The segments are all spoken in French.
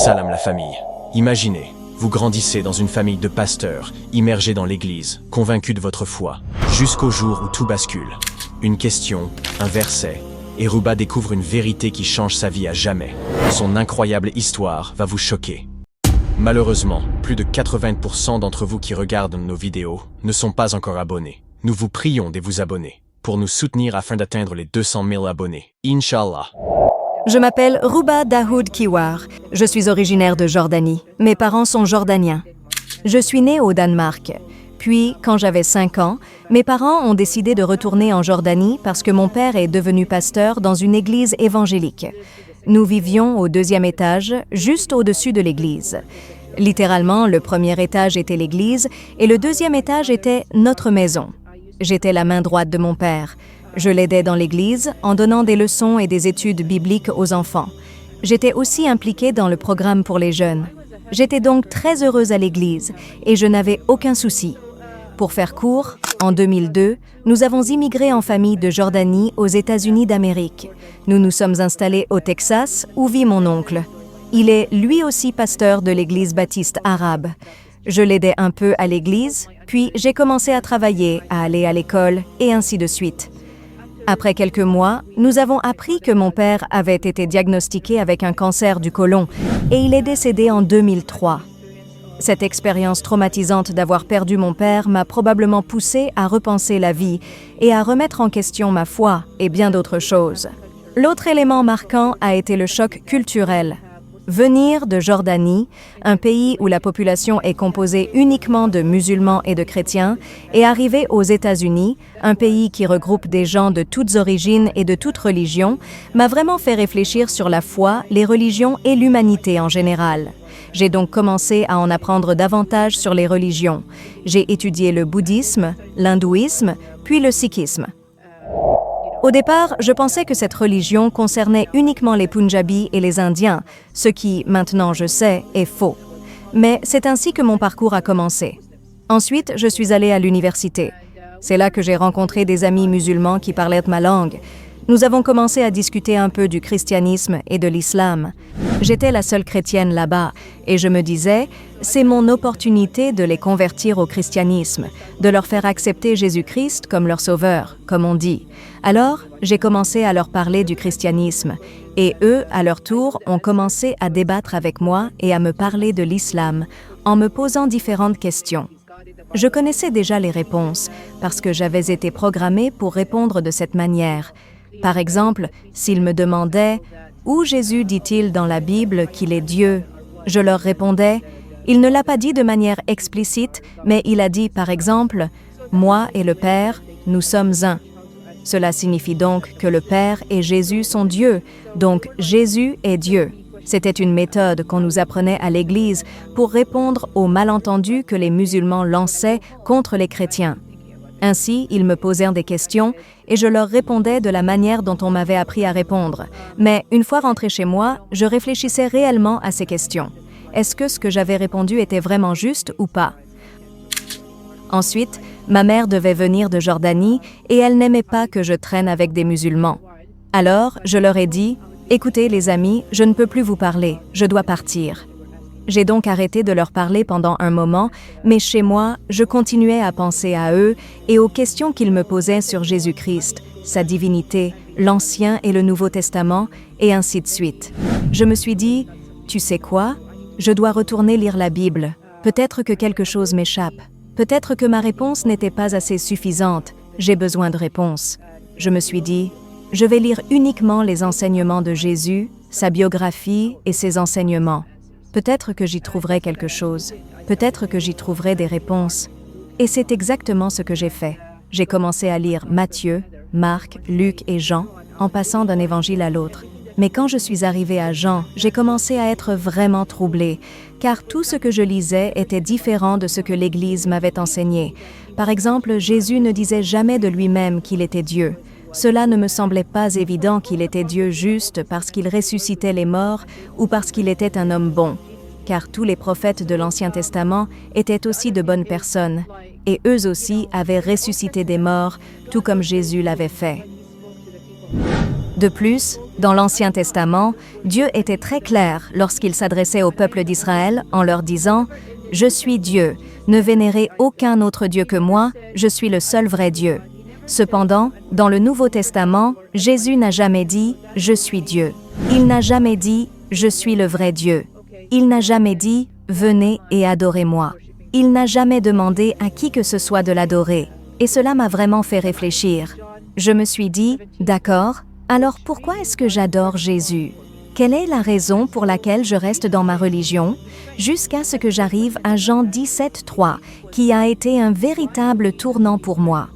Salam la famille. Imaginez, vous grandissez dans une famille de pasteurs, immergés dans l'église, convaincus de votre foi, jusqu'au jour où tout bascule. Une question, un verset, et Ruba découvre une vérité qui change sa vie à jamais. Son incroyable histoire va vous choquer. Malheureusement, plus de 80% d'entre vous qui regardent nos vidéos ne sont pas encore abonnés. Nous vous prions de vous abonner, pour nous soutenir afin d'atteindre les 200 000 abonnés. Inch'Allah. Je m'appelle Ruba Dahoud Kiwar. Je suis originaire de Jordanie. Mes parents sont jordaniens. Je suis née au Danemark. Puis, quand j'avais 5 ans, mes parents ont décidé de retourner en Jordanie parce que mon père est devenu pasteur dans une église évangélique. Nous vivions au 2e étage, juste au-dessus de l'église. Littéralement, le 1er étage était l'église et le 2e étage était notre maison. J'étais la main droite de mon père. Je l'aidais dans l'église en donnant des leçons et des études bibliques aux enfants. J'étais aussi impliquée dans le programme pour les jeunes. J'étais donc très heureuse à l'église et je n'avais aucun souci. Pour faire court, en 2002, nous avons immigré en famille de Jordanie aux États-Unis d'Amérique. Nous nous sommes installés au Texas où vit mon oncle. Il est lui aussi pasteur de l'église baptiste arabe. Je l'aidais un peu à l'église, puis j'ai commencé à travailler, à aller à l'école et ainsi de suite. Après quelques mois, nous avons appris que mon père avait été diagnostiqué avec un cancer du côlon et il est décédé en 2003. Cette expérience traumatisante d'avoir perdu mon père m'a probablement poussée à repenser la vie et à remettre en question ma foi et bien d'autres choses. L'autre élément marquant a été le choc culturel. Venir de Jordanie, un pays où la population est composée uniquement de musulmans et de chrétiens, et arriver aux États-Unis, un pays qui regroupe des gens de toutes origines et de toutes religions, m'a vraiment fait réfléchir sur la foi, les religions et l'humanité en général. J'ai donc commencé à en apprendre davantage sur les religions. J'ai étudié le bouddhisme, l'hindouisme, puis le sikhisme. Au départ, je pensais que cette religion concernait uniquement les Punjabis et les Indiens, ce qui, maintenant je sais, est faux. Mais c'est ainsi que mon parcours a commencé. Ensuite, je suis allée à l'université. C'est là que j'ai rencontré des amis musulmans qui parlaient ma langue. Nous avons commencé à discuter un peu du christianisme et de l'islam. J'étais la seule chrétienne là-bas et je me disais, c'est mon opportunité de les convertir au christianisme, de leur faire accepter Jésus-Christ comme leur sauveur, comme on dit. Alors, j'ai commencé à leur parler du christianisme et eux, à leur tour, ont commencé à débattre avec moi et à me parler de l'islam en me posant différentes questions. Je connaissais déjà les réponses parce que j'avais été programmée pour répondre de cette manière. Par exemple, s'ils me demandaient « Où Jésus dit-il dans la Bible qu'il est Dieu ?» Je leur répondais « Il ne l'a pas dit de manière explicite, mais il a dit par exemple « Moi et le Père, nous sommes un ». Cela signifie donc que le Père et Jésus sont Dieu, donc Jésus est Dieu. C'était une méthode qu'on nous apprenait à l'Église pour répondre aux malentendus que les musulmans lançaient contre les chrétiens. Ainsi, ils me posèrent des questions et je leur répondais de la manière dont on m'avait appris à répondre. Mais une fois rentrée chez moi, je réfléchissais réellement à ces questions. Est-ce que ce que j'avais répondu était vraiment juste ou pas? Ensuite, ma mère devait venir de Jordanie et elle n'aimait pas que je traîne avec des musulmans. Alors, je leur ai dit « Écoutez les amis, je ne peux plus vous parler, je dois partir ». J'ai donc arrêté de leur parler pendant un moment, mais chez moi, je continuais à penser à eux et aux questions qu'ils me posaient sur Jésus-Christ, sa divinité, l'Ancien et le Nouveau Testament, et ainsi de suite. Je me suis dit, tu sais quoi? Je dois retourner lire la Bible. Peut-être que quelque chose m'échappe. Peut-être que ma réponse n'était pas assez suffisante. J'ai besoin de réponses. Je me suis dit, je vais lire uniquement les enseignements de Jésus, sa biographie et ses enseignements. Peut-être que j'y trouverai quelque chose. Peut-être que j'y trouverai des réponses. Et c'est exactement ce que j'ai fait. J'ai commencé à lire Matthieu, Marc, Luc et Jean, en passant d'un évangile à l'autre. Mais quand je suis arrivée à Jean, j'ai commencé à être vraiment troublée, car tout ce que je lisais était différent de ce que l'Église m'avait enseigné. Par exemple, Jésus ne disait jamais de lui-même qu'il était Dieu. Cela ne me semblait pas évident qu'il était Dieu juste parce qu'il ressuscitait les morts ou parce qu'il était un homme bon, car tous les prophètes de l'Ancien Testament étaient aussi de bonnes personnes, et eux aussi avaient ressuscité des morts, tout comme Jésus l'avait fait. De plus, dans l'Ancien Testament, Dieu était très clair lorsqu'il s'adressait au peuple d'Israël en leur disant « Je suis Dieu, ne vénérez aucun autre Dieu que moi, je suis le seul vrai Dieu ». Cependant, dans le Nouveau Testament, Jésus n'a jamais dit « Je suis Dieu ». Il n'a jamais dit « Je suis le vrai Dieu ». Il n'a jamais dit « Venez et adorez-moi ». Il n'a jamais demandé à qui que ce soit de l'adorer. Et cela m'a vraiment fait réfléchir. Je me suis dit « D'accord, alors pourquoi est-ce que j'adore Jésus ? Quelle est la raison pour laquelle je reste dans ma religion jusqu'à ce que j'arrive à Jean 17:3, qui a été un véritable tournant pour moi.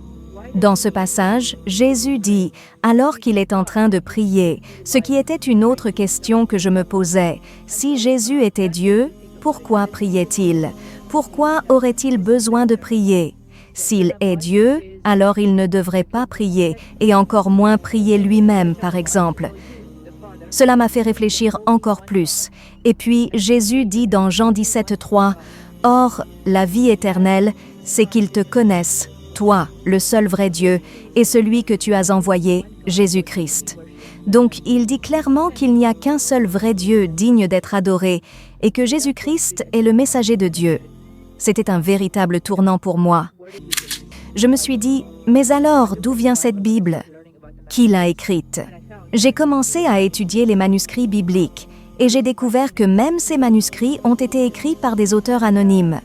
Dans ce passage, Jésus dit, alors qu'il est en train de prier, ce qui était une autre question que je me posais, si Jésus était Dieu, pourquoi priait-il ? Pourquoi aurait-il besoin de prier ? S'il est Dieu, alors il ne devrait pas prier, et encore moins prier lui-même, par exemple. Cela m'a fait réfléchir encore plus. Et puis Jésus dit dans Jean 17:3, « Or, la vie éternelle, c'est qu'ils te connaissent, toi, le seul vrai Dieu, et celui que tu as envoyé, Jésus-Christ. » Donc il dit clairement qu'il n'y a qu'un seul vrai Dieu digne d'être adoré, et que Jésus-Christ est le messager de Dieu. C'était un véritable tournant pour moi. Je me suis dit, mais alors, d'où vient cette Bible ? Qui l'a écrite ? J'ai commencé à étudier les manuscrits bibliques et j'ai découvert que même ces manuscrits ont été écrits par des auteurs anonymes.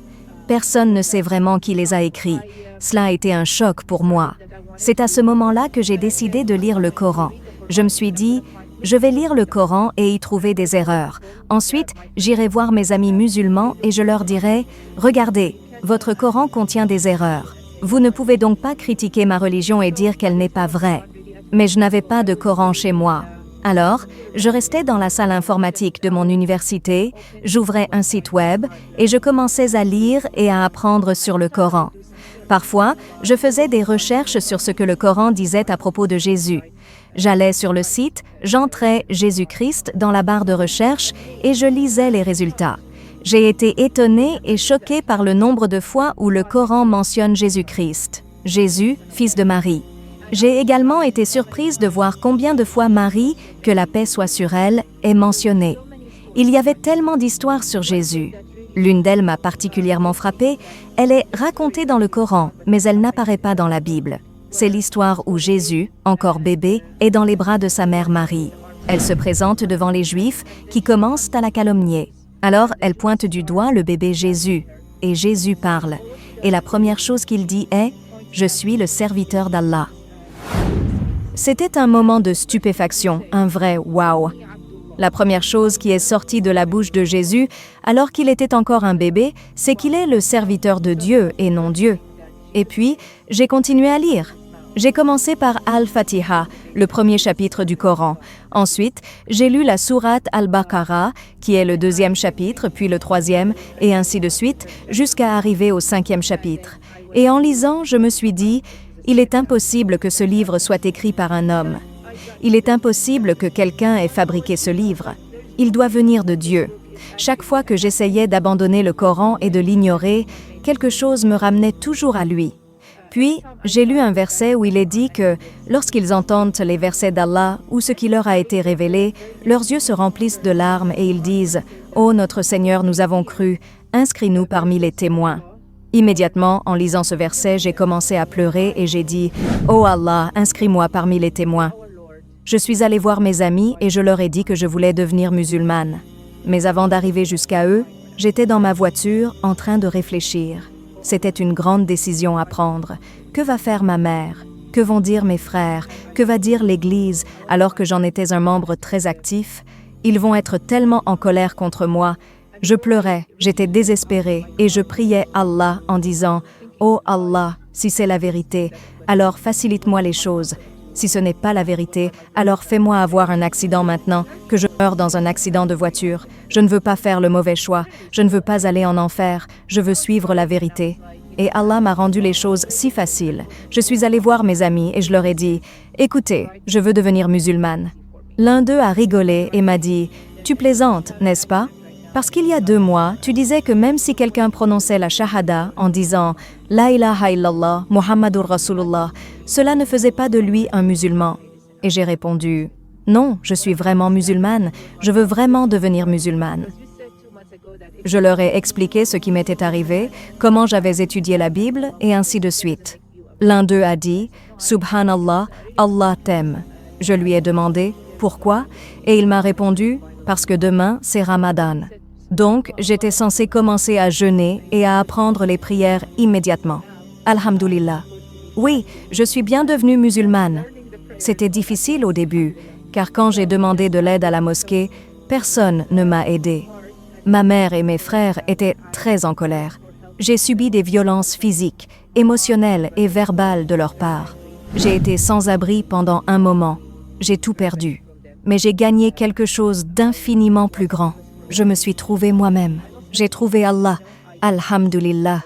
Personne ne sait vraiment qui les a écrits. Cela a été un choc pour moi. C'est à ce moment-là que j'ai décidé de lire le Coran. Je me suis dit, je vais lire le Coran et y trouver des erreurs. Ensuite, j'irai voir mes amis musulmans et je leur dirai, regardez, votre Coran contient des erreurs. Vous ne pouvez donc pas critiquer ma religion et dire qu'elle n'est pas vraie. Mais je n'avais pas de Coran chez moi. Alors, je restais dans la salle informatique de mon université, j'ouvrais un site web et je commençais à lire et à apprendre sur le Coran. Parfois, je faisais des recherches sur ce que le Coran disait à propos de Jésus. J'allais sur le site, j'entrais Jésus-Christ dans la barre de recherche et je lisais les résultats. J'ai été étonnée et choquée par le nombre de fois où le Coran mentionne Jésus-Christ, Jésus, fils de Marie. J'ai également été surprise de voir combien de fois Marie, que la paix soit sur elle, est mentionnée. Il y avait tellement d'histoires sur Jésus. L'une d'elles m'a particulièrement frappée, elle est racontée dans le Coran, mais elle n'apparaît pas dans la Bible. C'est l'histoire où Jésus, encore bébé, est dans les bras de sa mère Marie. Elle se présente devant les Juifs qui commencent à la calomnier. Alors elle pointe du doigt le bébé Jésus, et Jésus parle. Et la première chose qu'il dit est « Je suis le serviteur d'Allah ». C'était un moment de stupéfaction, un vrai « wow ». La première chose qui est sortie de la bouche de Jésus, alors qu'il était encore un bébé, c'est qu'il est le serviteur de Dieu et non Dieu. Et puis, j'ai continué à lire. J'ai commencé par Al-Fatiha, le premier chapitre du Coran. Ensuite, j'ai lu la sourate Al-Baqarah, qui est le deuxième chapitre, puis le troisième, et ainsi de suite, jusqu'à arriver au 5e chapitre. Et en lisant, je me suis dit, il est impossible que ce livre soit écrit par un homme. Il est impossible que quelqu'un ait fabriqué ce livre. Il doit venir de Dieu. Chaque fois que j'essayais d'abandonner le Coran et de l'ignorer, quelque chose me ramenait toujours à lui. Puis, j'ai lu un verset où il est dit que, lorsqu'ils entendent les versets d'Allah ou ce qui leur a été révélé, leurs yeux se remplissent de larmes et ils disent « Ô notre Seigneur, nous avons cru, inscris-nous parmi les témoins ». Immédiatement, en lisant ce verset, j'ai commencé à pleurer et j'ai dit « Oh Allah, inscris-moi parmi les témoins ». Je suis allée voir mes amis et je leur ai dit que je voulais devenir musulmane. Mais avant d'arriver jusqu'à eux, j'étais dans ma voiture en train de réfléchir. C'était une grande décision à prendre. Que va faire ma mère? Que vont dire mes frères? Que va dire l'Église alors que j'en étais un membre très actif? Ils vont être tellement en colère contre moi. Je pleurais, j'étais désespérée et je priais Allah en disant « Oh Allah, si c'est la vérité, alors facilite-moi les choses. Si ce n'est pas la vérité, alors fais-moi avoir un accident maintenant, que je meure dans un accident de voiture. Je ne veux pas faire le mauvais choix, je ne veux pas aller en enfer, je veux suivre la vérité. » Et Allah m'a rendu les choses si faciles. Je suis allée voir mes amis et je leur ai dit « Écoutez, je veux devenir musulmane. » L'un d'eux a rigolé et m'a dit « Tu plaisantes, n'est-ce pas ? Parce qu'il y a 2 mois, tu disais que même si quelqu'un prononçait la shahada en disant « La ilaha illallah, Muhammadur Rasulullah », cela ne faisait pas de lui un musulman. Et j'ai répondu Non, je suis vraiment musulmane. Je veux vraiment devenir musulmane. Je leur ai expliqué ce qui m'était arrivé, comment j'avais étudié la Bible, et ainsi de suite. L'un d'eux a dit « Subhanallah, Allah t'aime ». Je lui ai demandé « Pourquoi ?» et il m'a répondu « Parce que demain, c'est Ramadan ». Donc, j'étais censée commencer à jeûner et à apprendre les prières immédiatement. Alhamdulillah. Oui, je suis bien devenue musulmane. C'était difficile au début, car quand j'ai demandé de l'aide à la mosquée, personne ne m'a aidée. Ma mère et mes frères étaient très en colère. J'ai subi des violences physiques, émotionnelles et verbales de leur part. J'ai été sans abri pendant un moment. J'ai tout perdu. Mais j'ai gagné quelque chose d'infiniment plus grand. Je me suis trouvée moi-même. J'ai trouvé Allah. Alhamdulillah.